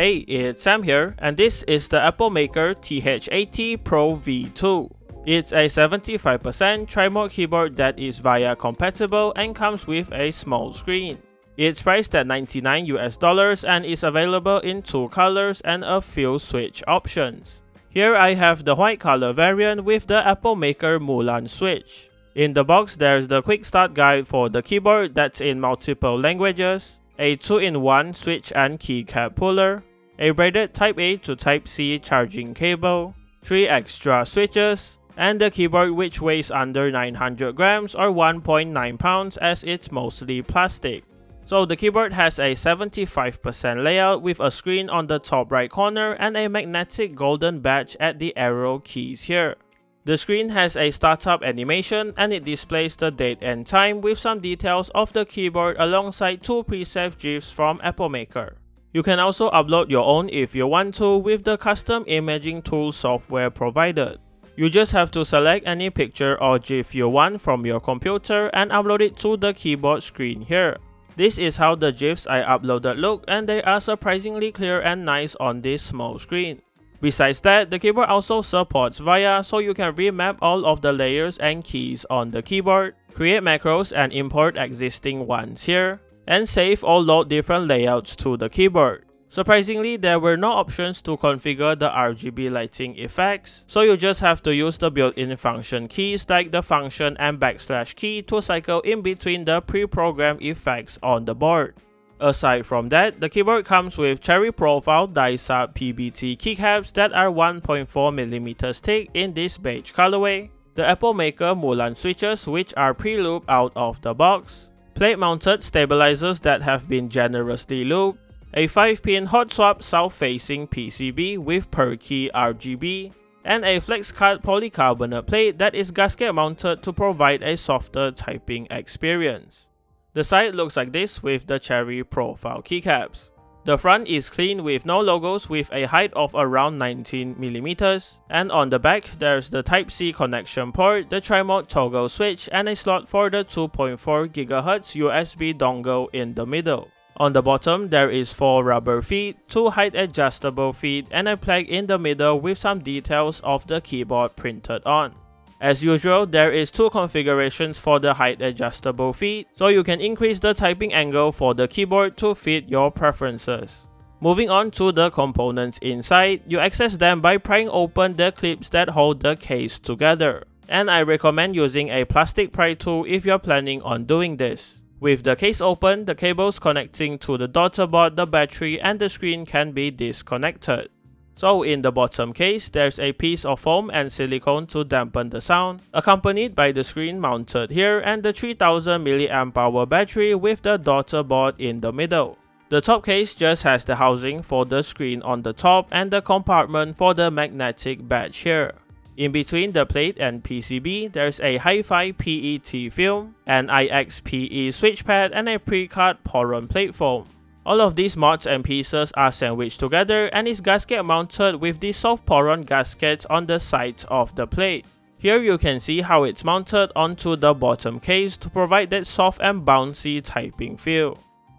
Hey, it's Sam here, and this is the Epomaker TH80 Pro V2. It's a 75% tri-mode keyboard that is VIA compatible and comes with a small screen. It's priced at $99 and is available in 2 colors and a few switch options. Here I have the white color variant with the Epomaker Mulan switch. In the box, there's the quick start guide for the keyboard that's in multiple languages, a 2-in-1 switch and keycap puller, a braided Type-A to Type-C charging cable, 3 extra switches, and the keyboard which weighs under 900 grams or 1.9 pounds as it's mostly plastic. So the keyboard has a 75% layout with a screen on the top right corner and a magnetic golden badge at the arrow keys here. The screen has a startup animation and it displays the date and time with some details of the keyboard alongside 2 preset GIFs from Epomaker. You can also upload your own if you want to with the custom imaging tool software provided. You just have to select any picture or GIF you want from your computer and upload it to the keyboard screen here. This is how the GIFs I uploaded look, and they are surprisingly clear and nice on this small screen. Besides that, the keyboard also supports VIA, so you can remap all of the layers and keys on the keyboard, create macros and import existing ones here, and save or load different layouts to the keyboard. Surprisingly, there were no options to configure the RGB lighting effects, so you just have to use the built-in function keys like the function and backslash key to cycle in between the pre-programmed effects on the board. Aside from that, the keyboard comes with cherry profile die-sub PBT keycaps that are 1.4mm thick in this beige colorway, the Epomaker Mulan switches which are pre-looped out of the box, plate-mounted stabilizers that have been generously looped, a 5-pin hot swap south-facing PCB with per-key RGB, and a flex-cut polycarbonate plate that is gasket-mounted to provide a softer typing experience. The side looks like this with the cherry profile keycaps. The front is clean with no logos with a height of around 19mm, and on the back there's the Type-C connection port, the tri-mode toggle switch, and a slot for the 2.4GHz USB dongle in the middle. On the bottom, there is 4 rubber feet, 2 height adjustable feet, and a plug in the middle with some details of the keyboard printed on. As usual, there is 2 configurations for the height adjustable feet, so you can increase the typing angle for the keyboard to fit your preferences. Moving on to the components inside, you access them by prying open the clips that hold the case together. And I recommend using a plastic pry tool if you're planning on doing this. With the case open, the cables connecting to the daughter board, the battery, and the screen can be disconnected. So in the bottom case, there's a piece of foam and silicone to dampen the sound, accompanied by the screen mounted here and the 3000 mAh battery with the daughter board in the middle. The top case just has the housing for the screen on the top and the compartment for the magnetic badge here. In between the plate and PCB, there's a Hi-Fi PET film, an IXPE switch pad, and a pre-cut Poron plate foam. All of these mods and pieces are sandwiched together and is gasket mounted with the soft Poron gaskets on the sides of the plate. Here you can see how it's mounted onto the bottom case to provide that soft and bouncy typing feel.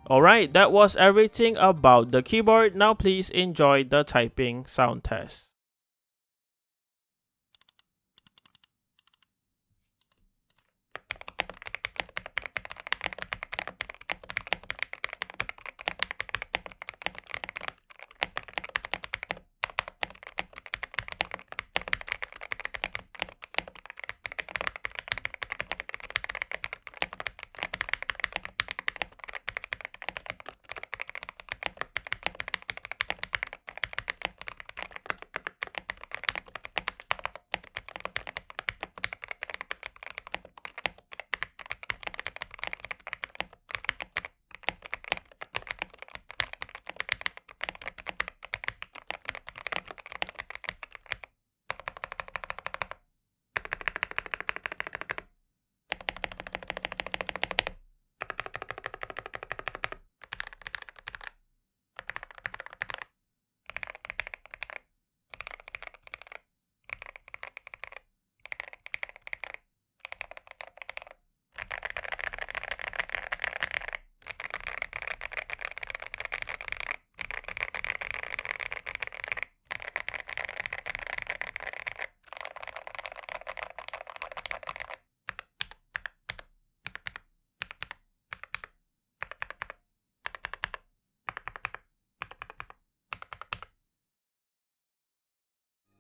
Alright, that was everything about the keyboard. Now please enjoy the typing sound test.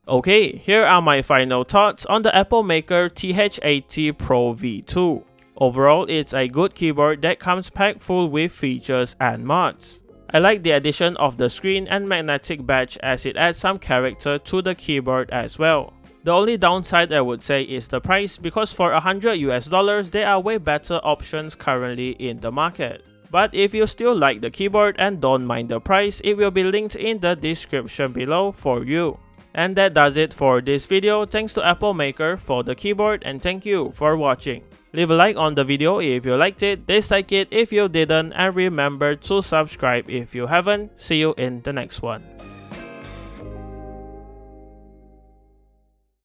Okay, here are my final thoughts on the Epomaker TH80 Pro V2. Overall, it's a good keyboard that comes packed full with features and mods. I like the addition of the screen and magnetic badge as it adds some character to the keyboard as well. The only downside I would say is the price, because for $100 there are way better options currently in the market. But if you still like the keyboard and don't mind the price, it will be linked in the description below for you. And that does it for this video. Thanks to Epomaker for the keyboard, and thank you for watching. Leave a like on the video if you liked it, dislike it if you didn't, and remember to subscribe if you haven't. See you in the next one.